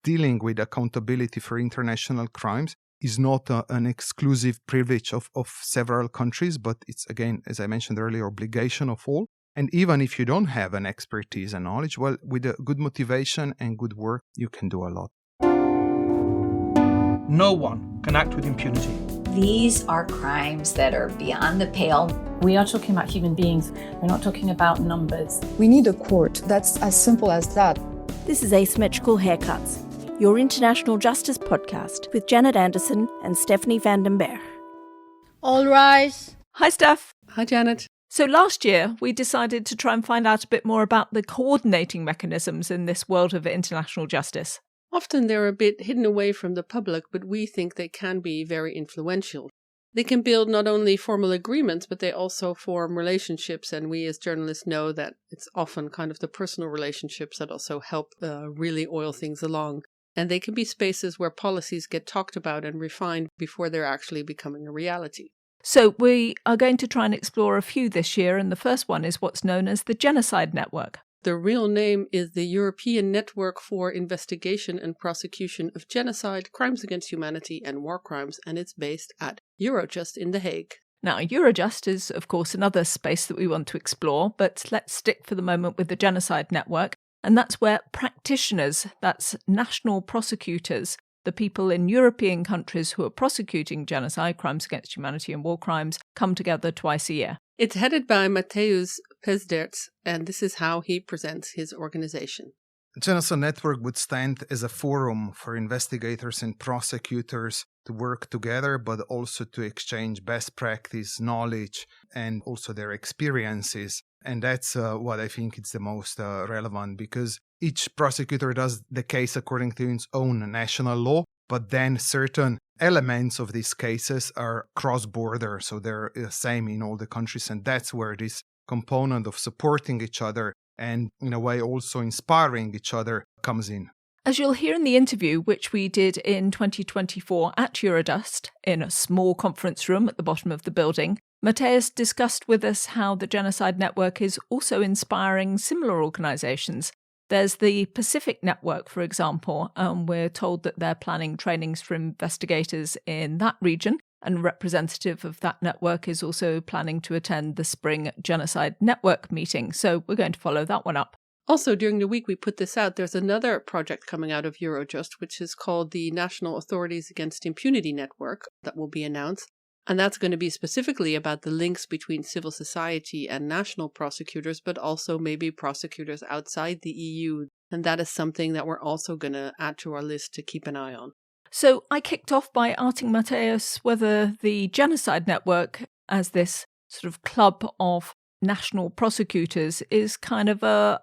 dealing with accountability for international crimes is not an exclusive privilege of several countries, but it's, again, as I mentioned earlier, obligation of all. And even if you don't have an expertise and knowledge, well, with a good motivation and good work, you can do a lot. No one can act with impunity. These are crimes that are beyond the pale. We are talking about human beings. We're not talking about numbers. We need a court. That's as simple as that. This is Asymmetrical Haircuts, your international justice podcast with Janet Anderson and Stephanie van den Berg. All rise. Hi, Steph. Hi, Janet. So last year, we decided to try and find out a bit more about the coordinating mechanisms in this world of international justice. Often they're a bit hidden away from the public, but we think they can be very influential. They can build not only formal agreements, but they also form relationships. And we as journalists know that it's often kind of the personal relationships that also help really oil things along. And they can be spaces where policies get talked about and refined before they're actually becoming a reality. So we are going to try and explore a few this year, and the first one is what's known as the Genocide Network. The real name is the European Network for Investigation and Prosecution of Genocide, Crimes Against Humanity and War Crimes, and it's based at Eurojust in The Hague. Now, Eurojust is, of course, another space that we want to explore, but let's stick for the moment with the Genocide Network, and that's where practitioners, that's national prosecutors, the people in European countries who are prosecuting genocide, crimes against humanity and war crimes, come together twice a year. It's headed by Matevž Pezdirc, and this is how he presents his organization. The Genocide Network would stand as a forum for investigators and prosecutors to work together, but also to exchange best practice, knowledge, and also their experiences. And that's what I think is the most relevant, because each prosecutor does the case according to its own national law, but then certain elements of these cases are cross-border, so they're the same in all the countries, and that's where this component of supporting each other and, in a way, also inspiring each other comes in. As you'll hear in the interview, which we did in 2024 at Eurojust, in a small conference room at the bottom of the building, Matevž discussed with us how the Genocide Network is also inspiring similar organisations. There's the Pacific Network, for example, and we're told that they're planning trainings for investigators in that region, and a representative of that network is also planning to attend the Spring Genocide Network meeting, so we're going to follow that one up. Also, during the week we put this out, there's another project coming out of Eurojust, which is called the National Authorities Against Impunity Network, that will be announced. And that's going to be specifically about the links between civil society and national prosecutors, but also maybe prosecutors outside the EU. And that is something that we're also going to add to our list to keep an eye on. So I kicked off by asking Matevž whether the Genocide Network, as this sort of club of national prosecutors, is kind of a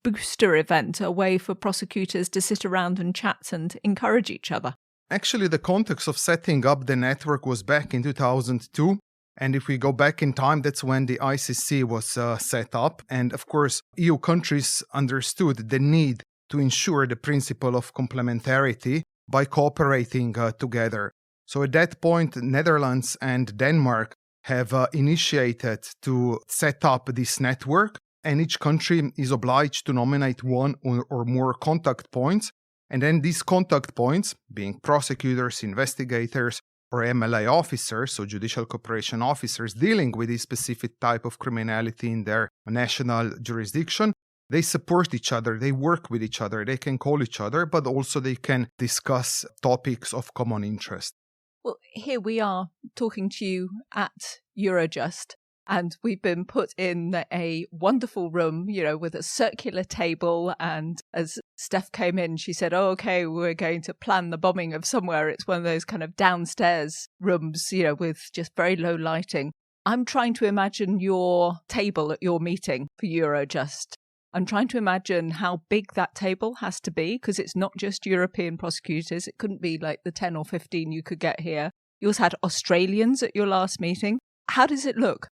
booster event, a way for prosecutors to sit around and chat and encourage each other. Actually, the context of setting up the network was back in 2002. And if we go back in time, that's when the ICC was set up. And of course, EU countries understood the need to ensure the principle of complementarity by cooperating together. So at that point, Netherlands and Denmark have initiated to set up this network. And each country is obliged to nominate one or more contact points. And then these contact points, being prosecutors, investigators, or MLA officers, so judicial cooperation officers dealing with this specific type of criminality in their national jurisdiction, they support each other, they work with each other, they can call each other, but also they can discuss topics of common interest. Well, here we are talking to you at Eurojust. And we've been put in a wonderful room, with a circular table. And as Steph came in, she said, okay, we're going to plan the bombing of somewhere. It's one of those kind of downstairs rooms, with just very low lighting. I'm trying to imagine your table at your meeting for Eurojust. I'm trying to imagine how big that table has to be, because it's not just European prosecutors. It couldn't be like the 10 or 15 you could get here. You also had Australians at your last meeting. How does it look?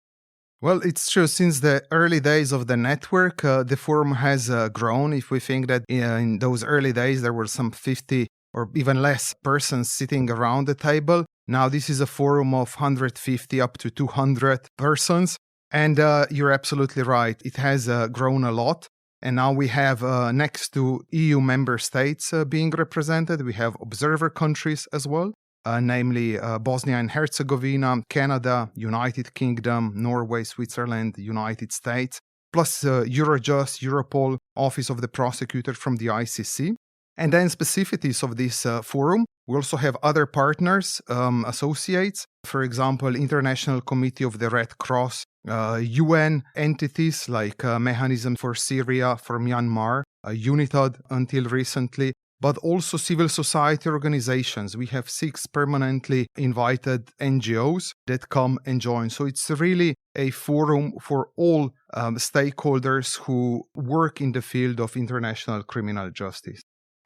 Well, it's true. Since the early days of the network, the forum has grown. If we think that in those early days, there were some 50 or even less persons sitting around the table. Now this is a forum of 150 up to 200 persons. And you're absolutely right. It has grown a lot. And now we have, next to EU member states being represented, we have observer countries as well, namely Bosnia and Herzegovina, Canada, United Kingdom, Norway, Switzerland, United States, plus Eurojust, Europol, Office of the Prosecutor from the ICC. And then specificities of this forum, we also have other partners, associates, for example, International Committee of the Red Cross, UN entities like Mechanism for Syria, for Myanmar, UNITAD until recently, but also civil society organizations. We have 6 permanently invited NGOs that come and join. So it's really a forum for all stakeholders who work in the field of international criminal justice.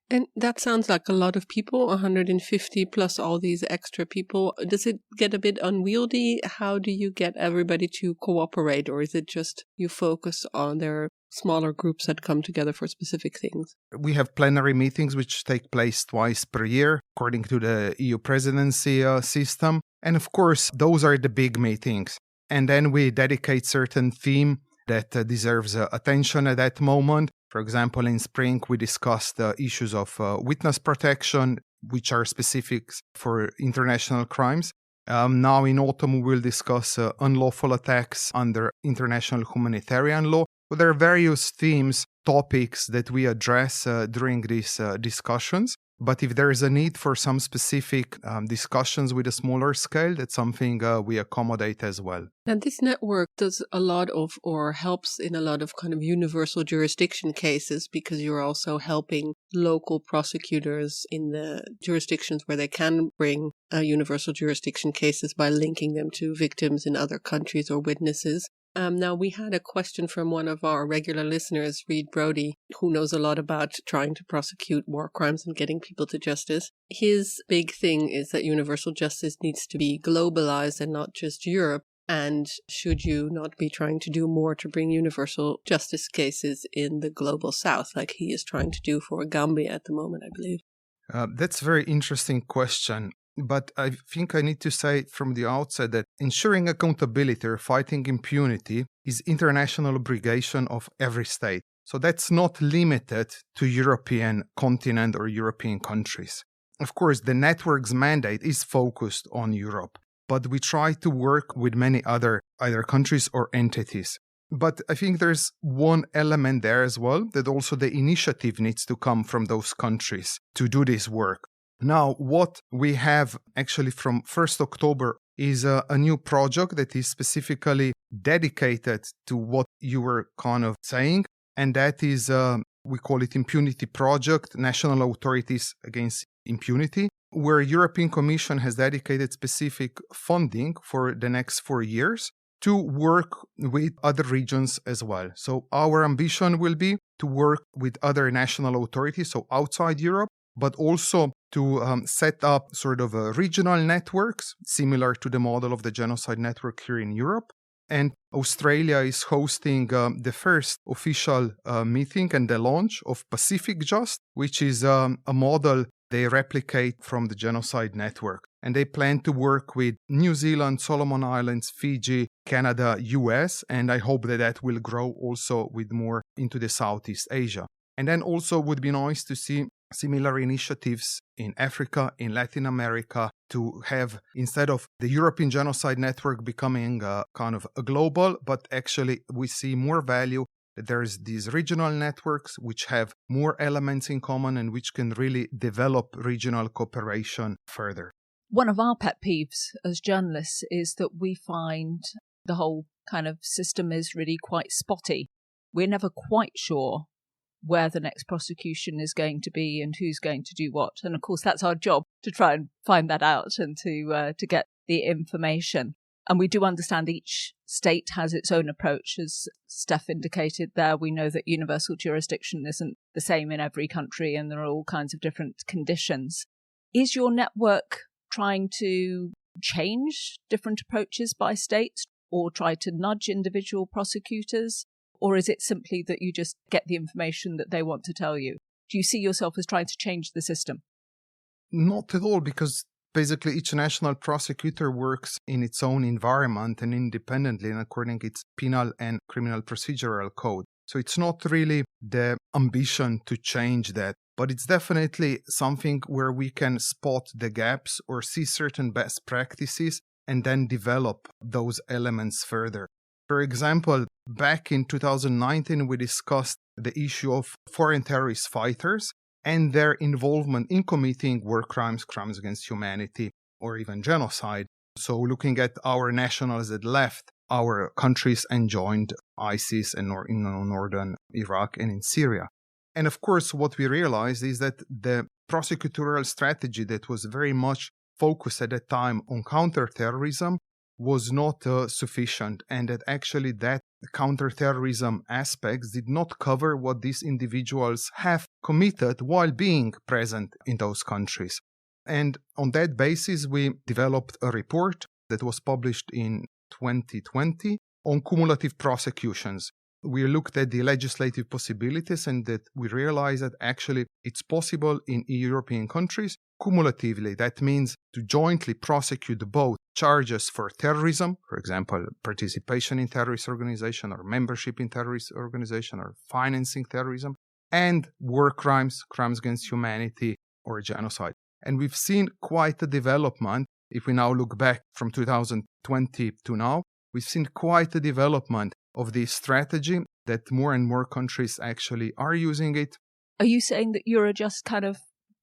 And that sounds like a lot of people, 150 plus all these extra people. Does it get a bit unwieldy? How do you get everybody to cooperate? Or is it just you focus on their smaller groups that come together for specific things? We have plenary meetings which take place twice per year, according to the EU presidency system. And of course, those are the big meetings. And then we dedicate certain theme that deserves attention at that moment. For example, in spring, we discussed issues of witness protection, which are specific for international crimes. Now in autumn, we will discuss unlawful attacks under international humanitarian law. So there are various themes, topics that we address during these discussions. But if there is a need for some specific discussions with a smaller scale, that's something we accommodate as well. And this network does a lot of, or helps in a lot of kind of universal jurisdiction cases, because you're also helping local prosecutors in the jurisdictions where they can bring universal jurisdiction cases by linking them to victims in other countries or witnesses. Now, we had a question from one of our regular listeners, Reed Brody, who knows a lot about trying to prosecute war crimes and getting people to justice. His big thing is that universal justice needs to be globalized and not just Europe. And should you not be trying to do more to bring universal justice cases in the global south, like he is trying to do for Gambia at the moment, I believe? That's a very interesting question. But I think I need to say from the outset that ensuring accountability or fighting impunity is international obligation of every state. So that's not limited to European continent or European countries. Of course, the network's mandate is focused on Europe, but we try to work with many other either countries or entities. But I think there's one element there as well, that also the initiative needs to come from those countries to do this work. Now, what we have actually from 1st October is a new project that is specifically dedicated to what you were kind of saying, and that is, we call it Impunity Project, National Authorities Against Impunity, where European Commission has dedicated specific funding for the next 4 years to work with other regions as well. So our ambition will be to work with other national authorities, so outside Europe, but also to set up sort of regional networks, similar to the model of the Genocide Network here in Europe. And Australia is hosting the first official meeting and the launch of Pacific Just, which is a model they replicate from the Genocide Network. And they plan to work with New Zealand, Solomon Islands, Fiji, Canada, US, and I hope that that will grow also with more into the Southeast Asia. And then also would be nice to see similar initiatives in Africa, in Latin America, to have, instead of the European Genocide Network becoming kind of a global, but actually we see more value that there's these regional networks which have more elements in common and which can really develop regional cooperation further. One of our pet peeves as journalists is that we find the whole kind of system is really quite spotty. We're never quite sure where the next prosecution is going to be and who's going to do what. And of course, that's our job, to try and find that out and to get the information. And we do understand each state has its own approach. As Steph indicated there, we know that universal jurisdiction isn't the same in every country and there are all kinds of different conditions. Is your network trying to change different approaches by states or try to nudge individual prosecutors? Or is it simply that you just get the information that they want to tell you? Do you see yourself as trying to change the system? Not at all, because basically each national prosecutor works in its own environment and independently and according to its penal and criminal procedural code. So it's not really the ambition to change that, but it's definitely something where we can spot the gaps or see certain best practices and then develop those elements further. For example, back in 2019, we discussed the issue of foreign terrorist fighters and their involvement in committing war crimes, crimes against humanity, or even genocide. So looking at our nationals that left our countries and joined ISIS in northern Iraq and in Syria. And of course, what we realized is that the prosecutorial strategy that was very much focused at that time on counterterrorism was not sufficient, and that actually that counterterrorism aspects did not cover what these individuals have committed while being present in those countries. And on that basis, we developed a report that was published in 2020 on cumulative prosecutions. We looked at the legislative possibilities and that we realized that actually it's possible in European countries cumulatively. That means to jointly prosecute both charges for terrorism, for example, participation in terrorist organization or membership in terrorist organization or financing terrorism, and war crimes, crimes against humanity or genocide. And we've seen quite a development. If we now look back from 2020 to now, we've seen quite a development of this strategy that more and more countries actually are using it. Are you saying that Eurojust kind of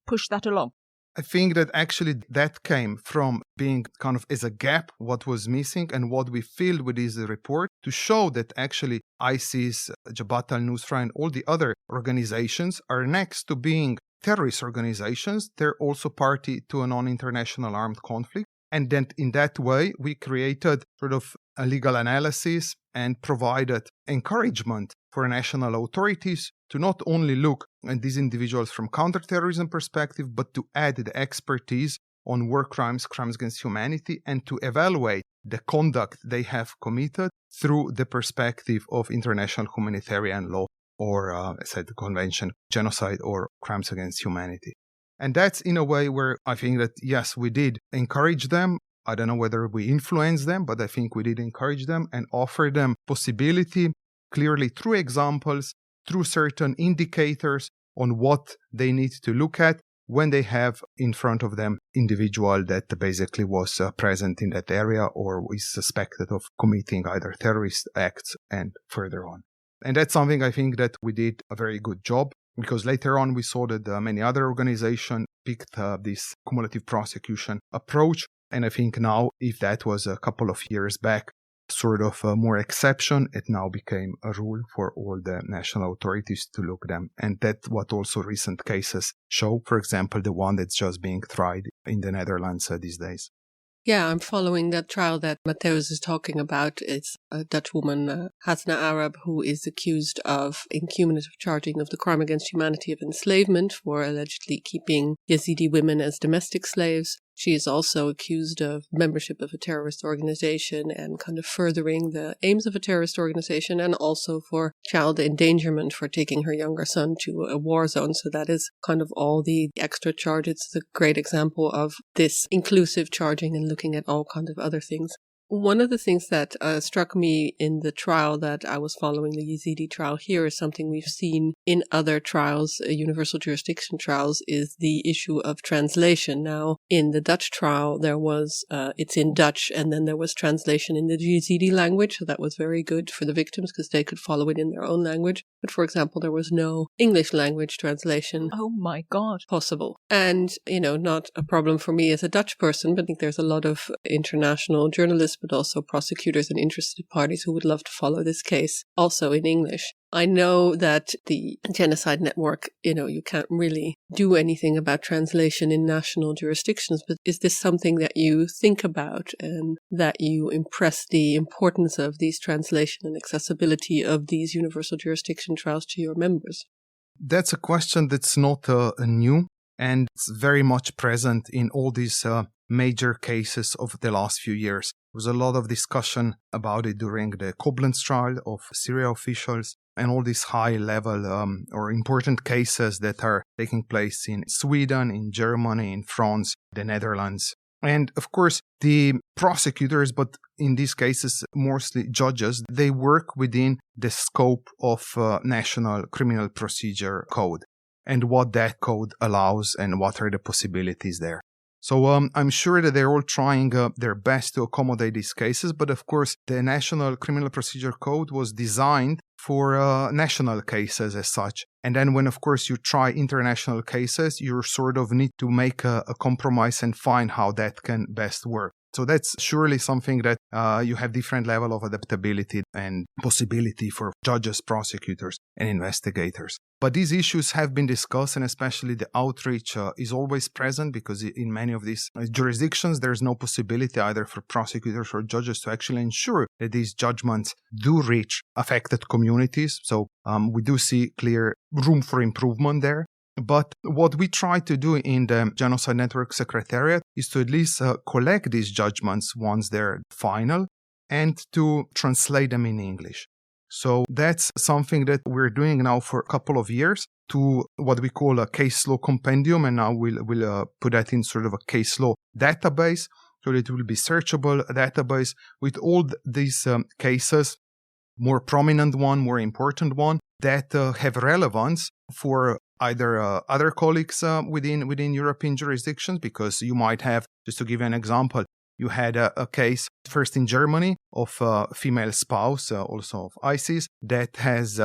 pushed that along? I think that actually that came from being kind of as a gap, what was missing, and what we filled with this report to show that actually ISIS, Jabhat al-Nusra, and all the other organizations are next to being terrorist organizations. They're also party to a non-international armed conflict. And then in that way, we created sort of a legal analysis and provided encouragement for national authorities to not only look at these individuals from counterterrorism perspective, but to add the expertise on war crimes, crimes against humanity, and to evaluate the conduct they have committed through the perspective of international humanitarian law or, as I said, the convention, genocide or crimes against humanity. And that's in a way where I think that, yes, we did encourage them. I don't know whether we influenced them, but I think we did encourage them and offer them possibility clearly through examples, through certain indicators on what they need to look at when they have in front of them individual that basically was present in that area or is suspected of committing either terrorist acts and further on. And that's something I think that we did a very good job, because later on we saw that many other organizations picked this cumulative prosecution approach. And I think now, if that was a couple of years back, sort of a more exception, it now became a rule for all the national authorities to look them. And that's what also recent cases show. For example, the one that's just being tried in the Netherlands these days. Yeah, I'm following that trial that Matevž is talking about. It's a Dutch woman, Hasna Arab, who is accused of cumulative charging of the crime against humanity of enslavement for allegedly keeping Yazidi women as domestic slaves. She is also accused of membership of a terrorist organization and kind of furthering the aims of a terrorist organization, and also for child endangerment for taking her younger son to a war zone. So that is kind of all the extra charges. It's a great example of this inclusive charging and looking at all kinds of other things. One of the things that struck me in the trial that I was following, the Yazidi trial here, is something we've seen in other trials, universal jurisdiction trials, is the issue of translation. Now, in the Dutch trial, there was, it's in Dutch, and then there was translation in the Yazidi language, so that was very good for the victims because they could follow it in their own language. But for example, there was no English language translation. Oh my God. Possible. And, not a problem for me as a Dutch person, but I think there's a lot of international journalists, but also prosecutors and interested parties who would love to follow this case also in English. I know that the Genocide Network, you can't really do anything about translation in national jurisdictions, but is this something that you think about and that you impress the importance of these translation and accessibility of these universal jurisdiction trials to your members? That's a question that's not new, and it's very much present in all these major cases of the last few years. There was a lot of discussion about it during the Koblenz trial of Syria officials and all these high-level or important cases that are taking place in Sweden, in Germany, in France, the Netherlands. And of course, the prosecutors, but in these cases, mostly judges, they work within the scope of National Criminal Procedure Code and what that code allows and what are the possibilities there. So I'm sure that they're all trying their best to accommodate these cases. But of course, the National Criminal Procedure Code was designed for national cases as such. And then when, of course, you try international cases, you sort of need to make a compromise and find how that can best work. So that's surely something that you have different level of adaptability and possibility for judges, prosecutors, and investigators. But these issues have been discussed, and especially the outreach is always present because in many of these jurisdictions, there's no possibility either for prosecutors or judges to actually ensure that these judgments do reach affected communities. So we do see clear room for improvement there. But what we try to do in the Genocide Network Secretariat is to at least collect these judgments once they're final and to translate them in English. So that's something that we're doing now for a couple of years to what we call a case law compendium, and now we'll put that in sort of a case law database, so that it will be searchable database with all these cases, more prominent one, more important one, that have relevance for either other colleagues within European jurisdictions, because you might have, just to give you an example, you had a case first in Germany of a female spouse, also of ISIS, that has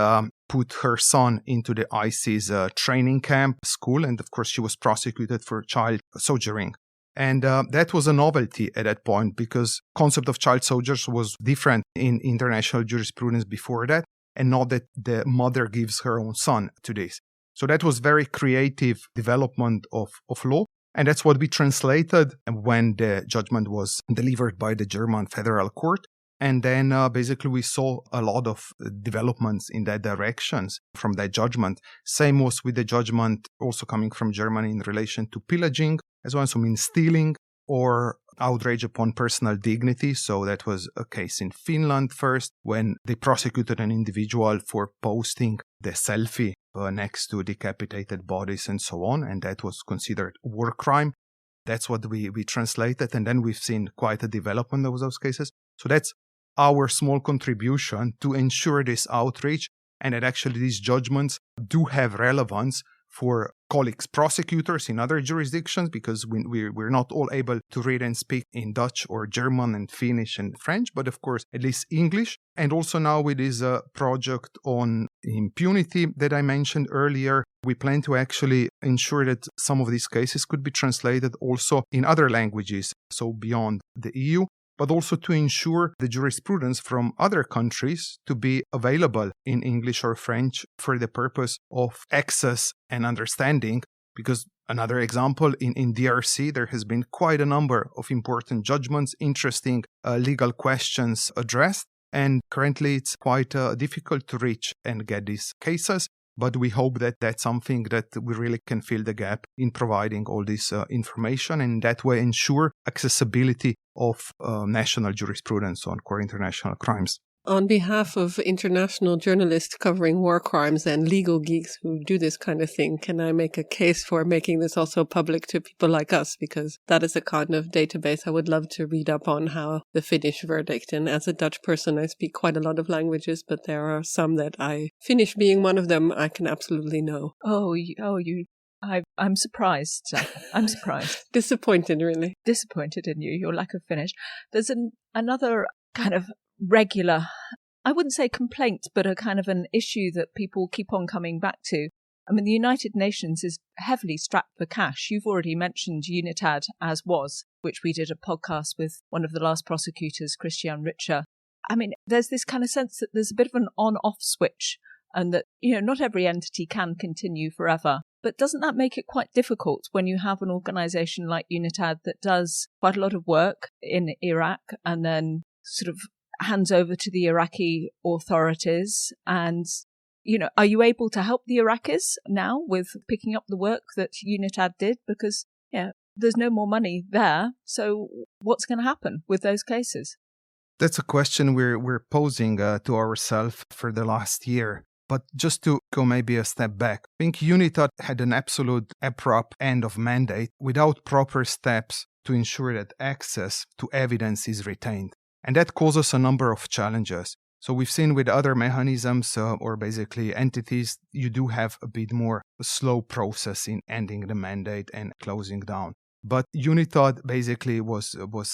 put her son into the ISIS training camp school, and of course she was prosecuted for child soldiering. And that was a novelty at that point because concept of child soldiers was different in international jurisprudence before that, and not that the mother gives her own son to this. So that was very creative development of law. And that's what we translated when the judgment was delivered by the German Federal Court. And then basically we saw a lot of developments in that directions from that judgment. Same was with the judgment also coming from Germany in relation to pillaging, as well, so means stealing or outrage upon personal dignity. So that was a case in Finland first, when they prosecuted an individual for posting the selfie next to decapitated bodies and so on, and that was considered war crime. That's what we translated, and then we've seen quite a development of those cases. So that's our small contribution to ensure this outreach, and that actually these judgments do have relevance for colleagues, prosecutors in other jurisdictions, because we're not all able to read and speak in Dutch or German and Finnish and French, but of course at least English. And also now with this project on impunity that I mentioned earlier, we plan to actually ensure that some of these cases could be translated also in other languages, so beyond the EU, but also to ensure the jurisprudence from other countries to be available in English or French for the purpose of access and understanding. Because another example, in DRC, there has been quite a number of important judgments, interesting legal questions addressed, and currently it's quite difficult to reach and get these cases. But we hope that that's something that we really can fill the gap in providing all this information, and that way ensure accessibility of national jurisprudence on core international crimes. On behalf of international journalists covering war crimes and legal geeks who do this kind of thing, can I make a case for making this also public to people like us? Because that is a kind of database I would love to read up on, how the Finnish verdict. And as a Dutch person, I speak quite a lot of languages, but there are some that Finnish being one of them, I can absolutely know. I'm surprised. I'm surprised. Disappointed, really. Disappointed in you, your lack of Finnish. There's another kind of regular, I wouldn't say complaint, but a kind of an issue that people keep on coming back to. I mean, the United Nations is heavily strapped for cash. You've already mentioned UNITAD as was, which we did a podcast with one of the last prosecutors, Christian Richer. I mean, there's this kind of sense that there's a bit of an on-off switch, and that, not every entity can continue forever. But doesn't that make it quite difficult when you have an organisation like UNITAD that does quite a lot of work in Iraq and then sort of hands over to the Iraqi authorities? And, are you able to help the Iraqis now with picking up the work that UNITAD did? Because, there's no more money there. So what's going to happen with those cases? That's a question we're posing to ourselves for the last year. But just to go maybe a step back, I think UNITAD had an absolute abrupt end of mandate without proper steps to ensure that access to evidence is retained. And that causes a number of challenges. So we've seen with other mechanisms or basically entities, you do have a bit more slow process in ending the mandate and closing down. But UNITAD basically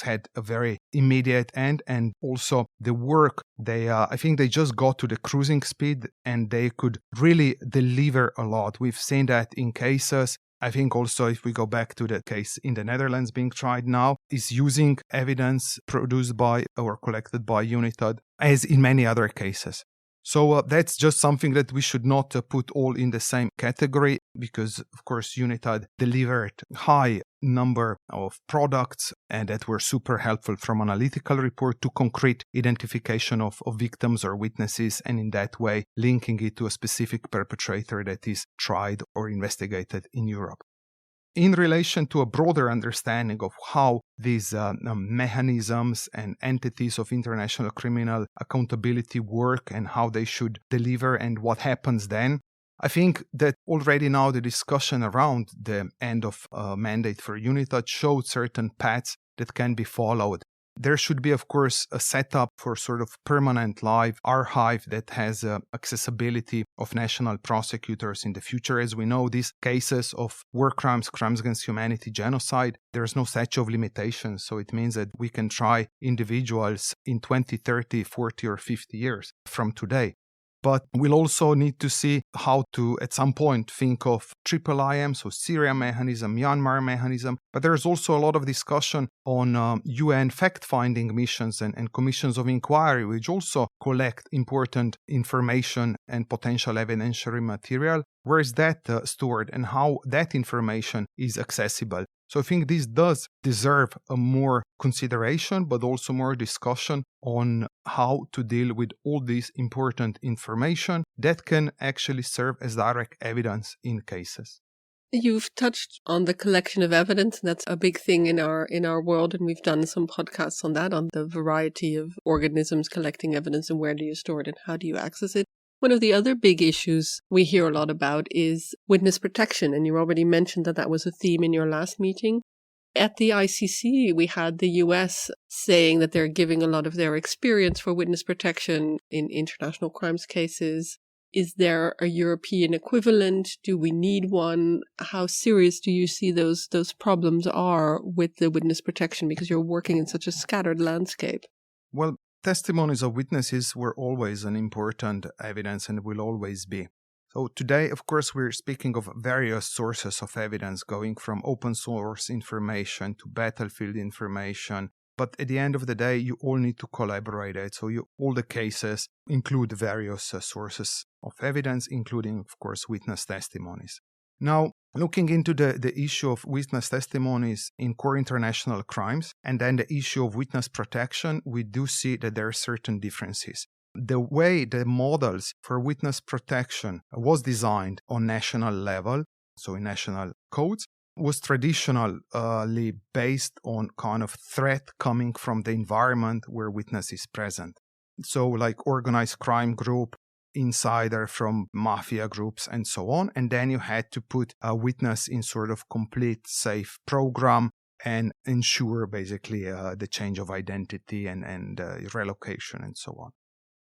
had a very immediate end, and also the work, I think they just got to the cruising speed and they could really deliver a lot. We've seen that in cases. I think also if we go back to the case in the Netherlands being tried now, is using evidence produced by or collected by UNITAD, as in many other cases. So that's just something that we should not put all in the same category, because of course UNITAD delivered high number of products and that were super helpful from analytical report to concrete identification of victims or witnesses, and in that way linking it to a specific perpetrator that is tried or investigated in Europe. In relation to a broader understanding of how these mechanisms and entities of international criminal accountability work and how they should deliver and what happens then, I think that already now the discussion around the end of mandate for UNITAD showed certain paths that can be followed. There should be, of course, a setup for sort of permanent live archive that has accessibility of national prosecutors in the future. As we know, these cases of war crimes, crimes against humanity, genocide, there's no statute of limitations. So it means that we can try individuals in 20, 30, 40 or 50 years from today. But we'll also need to see how to, at some point, think of IIIM, so Syria mechanism, Myanmar mechanism. But there's also a lot of discussion on UN fact-finding missions and commissions of inquiry, which also collect important information and potential evidentiary material. Where is that stored and how that information is accessible? So I think this does deserve a more consideration, but also more discussion on how to deal with all this important information that can actually serve as direct evidence in cases. You've touched on the collection of evidence, and that's a big thing in our world, and we've done some podcasts on that, on the variety of organisms collecting evidence and where do you store it and how do you access it. One of the other big issues we hear a lot about is witness protection, and you already mentioned that was a theme in your last meeting. At the ICC, we had the US saying that they're giving a lot of their experience for witness protection in international crimes cases. Is there a European equivalent? Do we need one? How serious do you see those problems are with the witness protection, because you're working in such a scattered landscape? Well, testimonies of witnesses were always an important evidence and will always be. So today, of course, we're speaking of various sources of evidence, going from open source information to battlefield information. But at the end of the day, you all need to collaborate it. So all the cases include various sources of evidence, including, of course, witness testimonies. Now, looking into the issue of witness testimonies in core international crimes, and then the issue of witness protection, we do see that there are certain differences. The way the models for witness protection was designed on national level, so in national codes, was traditionally based on kind of threat coming from the environment where witness is present. So like organized crime group, insider from mafia groups and so on. And then you had to put a witness in sort of complete safe program and ensure basically the change of identity and relocation and so on.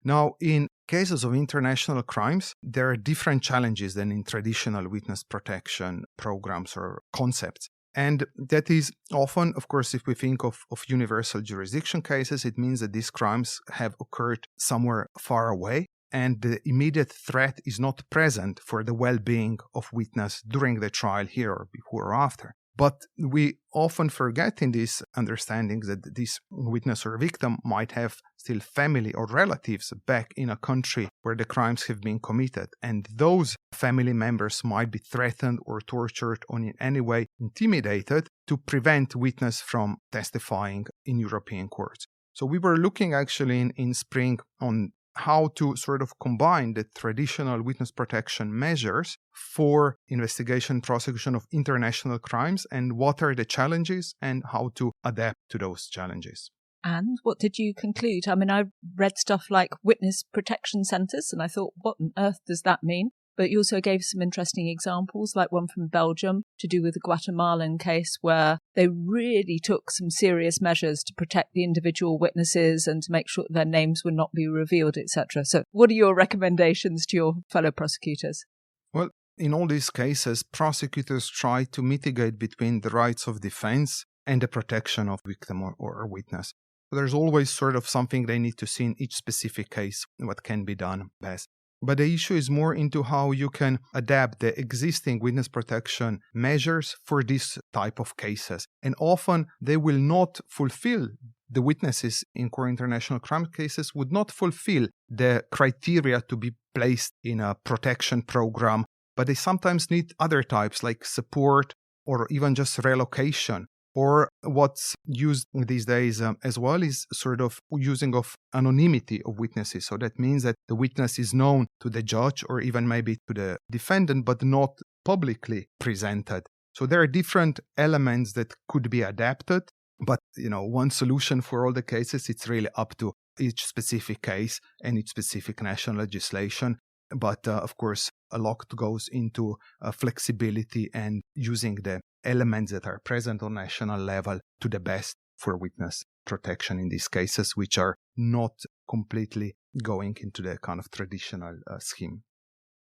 Now, in cases of international crimes, there are different challenges than in traditional witness protection programs or concepts. And that is often, of course, if we think of universal jurisdiction cases, it means that these crimes have occurred somewhere far away, and the immediate threat is not present for the well-being of witness during the trial here or before or after. But we often forget in these understandings that this witness or victim might have still family or relatives back in a country where the crimes have been committed. And those family members might be threatened or tortured or in any way intimidated to prevent witness from testifying in European courts. So we were looking actually in spring on how to sort of combine the traditional witness protection measures for investigation and prosecution of international crimes, and what are the challenges and how to adapt to those challenges. And what did you conclude? I mean, I read stuff like witness protection centres, and I thought, what on earth does that mean? but you also gave some interesting examples, like one from Belgium to do with the Guatemalan case, where they really took some serious measures to protect the individual witnesses and to make sure that their names would not be revealed, etc. So what are your recommendations to your fellow prosecutors? Well, in all these cases, prosecutors try to mitigate between the rights of defense and the protection of victim or witness. There's always sort of something they need to see in each specific case, what can be done best. But the issue is more into how you can adapt the existing witness protection measures for this type of cases. And often they will not fulfill, the witnesses in core international crime cases would not fulfill the criteria to be placed in a protection program, but they sometimes need other types like support or even just relocation. Or what's used these days as well is sort of using of anonymity of witnesses. So that means that the witness is known to the judge or even maybe to the defendant, but not publicly presented. So there are different elements that could be adapted. But, one solution for all the cases, it's really up to each specific case and each specific national legislation. But of course, a lot goes into flexibility and using the elements that are present on national level to the best for witness protection in these cases, which are not completely going into the kind of traditional scheme.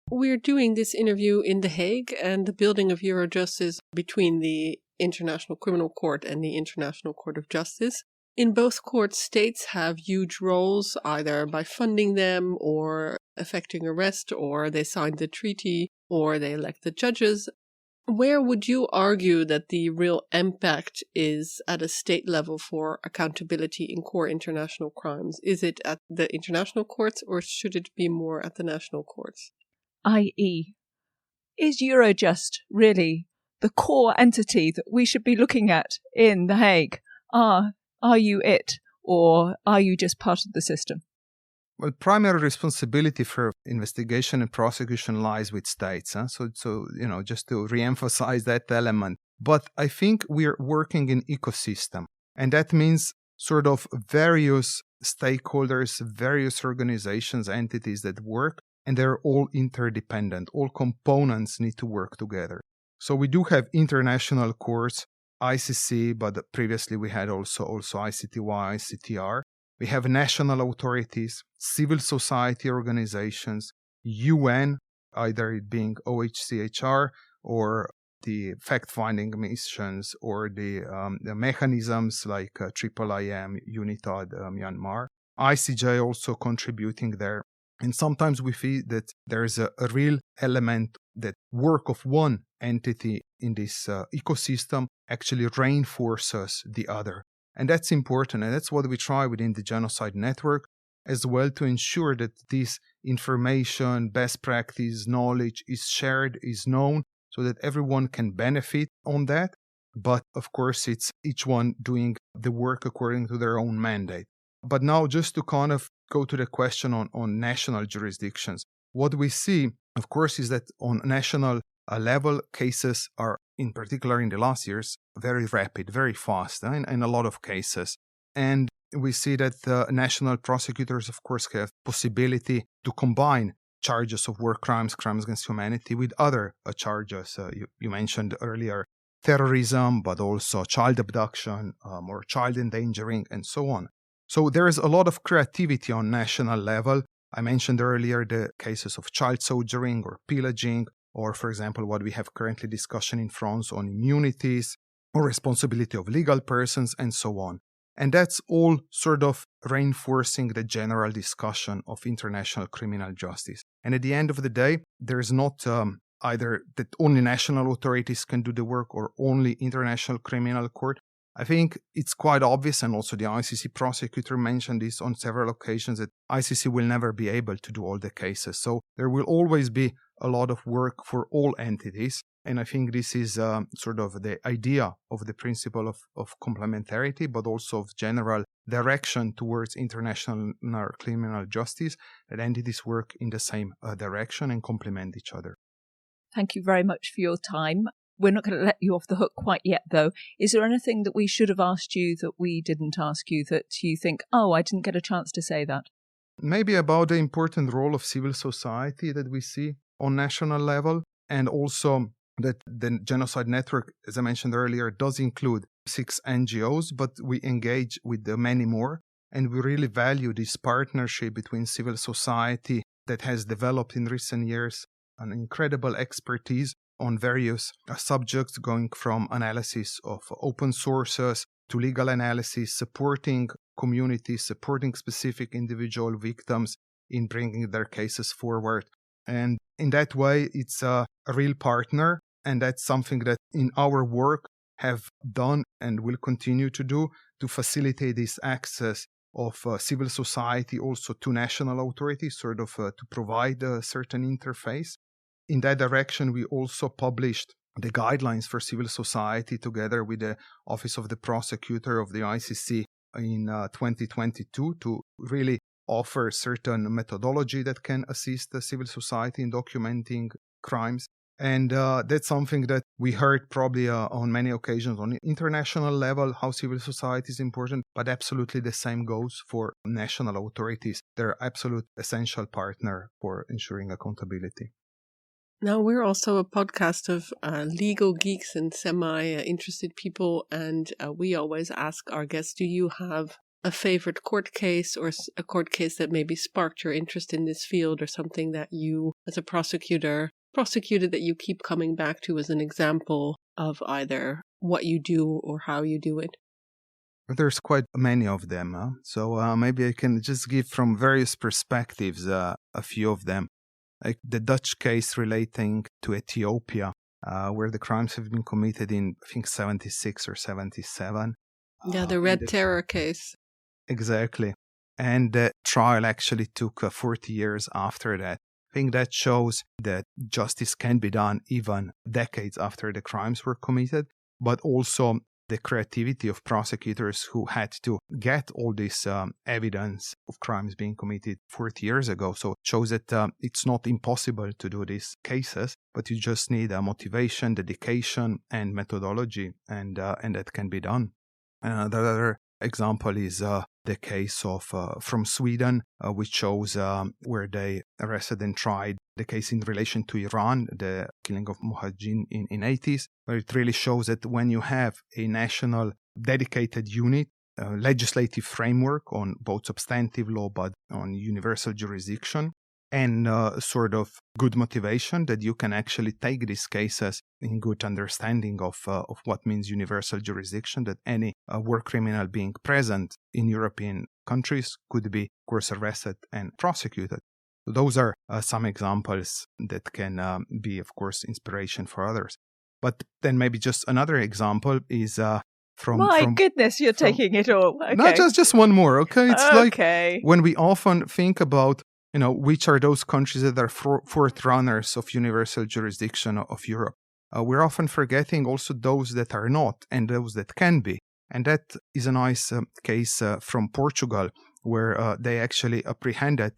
We're doing this interview in The Hague, and the building of Eurojust is between the International Criminal Court and the International Court of Justice. In both courts, states have huge roles, either by funding them or effecting arrest, or they sign the treaty, or they elect the judges. Where would you argue that the real impact is at a state level for accountability in core international crimes? Is it at the international courts, or should it be more at the national courts? I.e., is Eurojust really the core entity that we should be looking at in The Hague? Are you it, or are you just part of the system? Well, primary responsibility for investigation and prosecution lies with states. So just to re-emphasize that element. But I think we're working in ecosystem, and that means sort of various stakeholders, various organizations, entities that work, and they're all interdependent. All components need to work together. So we do have international courts, ICC, but previously we had also ICTY, ICTR. We have national authorities, civil society organizations, UN, either it being OHCHR or the fact-finding missions or the mechanisms like IIIM, UNITAD, Myanmar. ICJ also contributing there. And sometimes we feel that there is a real element that work of one entity in this ecosystem actually reinforces the other. And that's important, and that's what we try within the Genocide Network as well, to ensure that this information, best practice, knowledge is shared, is known, so that everyone can benefit on that. But of course, it's each one doing the work according to their own mandate. But now just to kind of go to the question on national jurisdictions, what we see, of course, is that on national level, cases are, in particular in the last years, very rapid, very fast in a lot of cases. And we see that national prosecutors, of course, have possibility to combine charges of war crimes, crimes against humanity with other charges. You mentioned earlier terrorism, but also child abduction or child endangering and so on. So there is a lot of creativity on national level. I mentioned earlier the cases of child soldiering or pillaging, or, for example, what we have currently discussion in France on immunities or responsibility of legal persons and so on. And that's all sort of reinforcing the general discussion of international criminal justice. And at the end of the day, there's not either that only national authorities can do the work or only International Criminal Court. I think it's quite obvious, and also the ICC prosecutor mentioned this on several occasions, that ICC will never be able to do all the cases. So there will always be a lot of work for all entities. And I think this is sort of the idea of the principle of complementarity, but also of general direction towards international criminal justice, that entities work in the same direction and complement each other. Thank you very much for your time. We're not going to let you off the hook quite yet, though. Is there anything that we should have asked you that we didn't ask you that you think, oh, I didn't get a chance to say that? Maybe about the important role of civil society that we see. on national level, and also that the Genocide Network, as I mentioned earlier, does include 6 NGOs, but we engage with many more. And we really value this partnership between civil society that has developed in recent years an incredible expertise on various subjects, going from analysis of open sources to legal analysis, supporting communities, supporting specific individual victims in bringing their cases forward. And in that way, it's a real partner. And that's something that in our work have done and will continue to do to facilitate this access of civil society also to national authorities, sort of to provide a certain interface. In that direction, we also published the guidelines for civil society together with the Office of the Prosecutor of the ICC in 2022 to really offer certain methodology that can assist the civil society in documenting crimes. And that's something that we heard probably on many occasions on international level, how civil society is important, but absolutely the same goes for national authorities. They're absolute essential partner for ensuring accountability. Now, we're also a podcast of legal geeks and semi-interested people, and we always ask our guests, do you have a favorite court case or a court case that maybe sparked your interest in this field, or something that you, as a prosecuted that you keep coming back to as an example of either what you do or how you do it? There's quite many of them. So maybe I can just give from various perspectives a few of them. Like the Dutch case relating to Ethiopia, where the crimes have been committed in, I think, 76 or 77. Yeah, the Red Terror case. Exactly. And the trial actually took 40 years after that. I think that shows that justice can be done even decades after the crimes were committed, but also the creativity of prosecutors who had to get all this evidence of crimes being committed 40 years ago. So it shows that it's not impossible to do these cases, but you just need motivation, dedication, and methodology, and that can be done. The other example is the case of from Sweden, which shows where they arrested and tried the case in relation to Iran, the killing of Mujahideen in 80s, where it really shows that when you have a national dedicated unit, legislative framework on both substantive law but on universal jurisdiction, and sort of good motivation, that you can actually take these cases in good understanding of what means universal jurisdiction, that any war criminal being present in European countries could be, of course, arrested and prosecuted. So those are some examples that can be, of course, inspiration for others. But then maybe just another example is from goodness, you're taking it all. Okay. Not just one more, okay? It's like when we often think about which are those countries that are forerunners of universal jurisdiction of Europe. We're often forgetting also those that are not and those that can be. And that is a nice case from Portugal, where they actually apprehended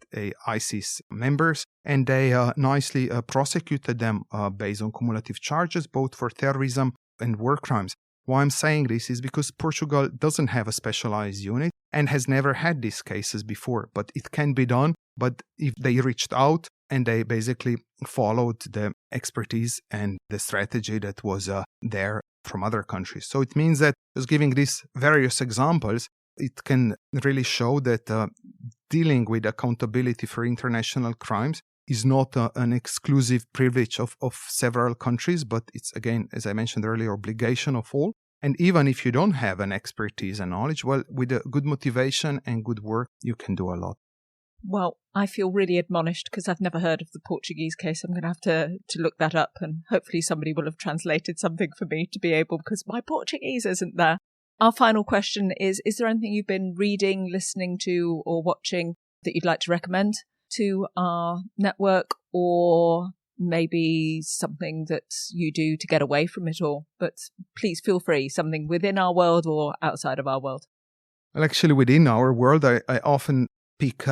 ISIS members and they nicely prosecuted them based on cumulative charges, both for terrorism and war crimes. Why I'm saying this is because Portugal doesn't have a specialized unit and has never had these cases before, but it can be done. But if they reached out and they basically followed the expertise and the strategy that was there from other countries. So it means that just giving these various examples, it can really show that dealing with accountability for international crimes is not an exclusive privilege of several countries, but it's, again, as I mentioned earlier, obligation of all. And even if you don't have an expertise and knowledge, well, with a good motivation and good work, you can do a lot. Well, I feel really admonished because I've never heard of the Portuguese case. I'm going to have to look that up, and hopefully somebody will have translated something for me to be able, because my Portuguese isn't there. Our final question is there anything you've been reading, listening to, or watching that you'd like to recommend to our network, or maybe something that you do to get away from it all? But please feel free, something within our world or outside of our world. Well, actually, within our world, I often pick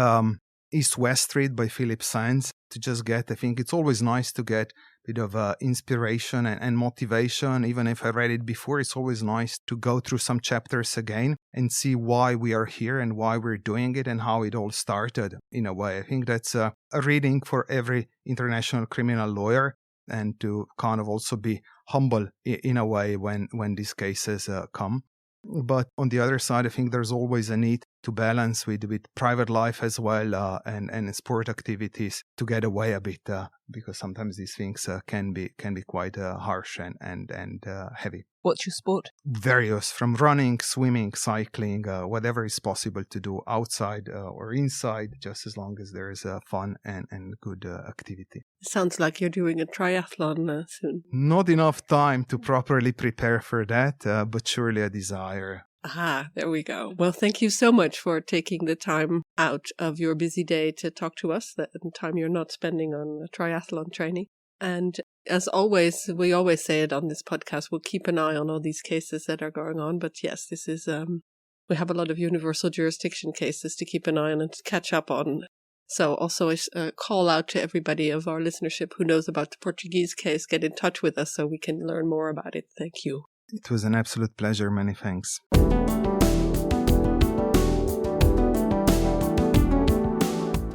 East-West Street by Philip Sands to just get, I think it's always nice to get bit of inspiration and motivation. Even if I read it before, it's always nice to go through some chapters again and see why we are here and why we're doing it and how it all started in a way. I think that's a reading for every international criminal lawyer, and to kind of also be humble in a way when these cases come. But on the other side, I think there's always a need to balance with private life as well and sport activities to get away a bit because sometimes these things can be quite harsh and heavy. What's your sport? Various, from running, swimming, cycling, whatever is possible to do outside or inside, just as long as there is fun and good activity. Sounds like you're doing a triathlon soon. Not enough time to properly prepare for that, but surely a desire. Aha, there we go. Well, thank you so much for taking the time out of your busy day to talk to us, the time you're not spending on triathlon training. And as always, we always say it on this podcast, we'll keep an eye on all these cases that are going on. But yes, this is, we have a lot of universal jurisdiction cases to keep an eye on and to catch up on. So also a call out to everybody of our listenership who knows about the Portuguese case, get in touch with us so we can learn more about it. Thank you. It was an absolute pleasure. Many thanks.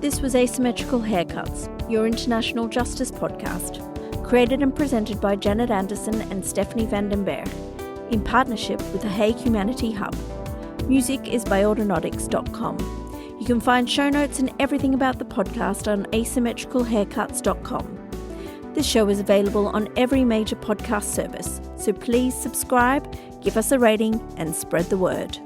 This was Asymmetrical Haircuts, your international justice podcast, created and presented by Janet Anderson and Stephanie van den Berg, in partnership with the Hague Humanity Hub. Music is by Autonautics.com. You can find show notes and everything about the podcast on asymmetricalhaircuts.com. This show is available on every major podcast service, so please subscribe, give us a rating, and spread the word.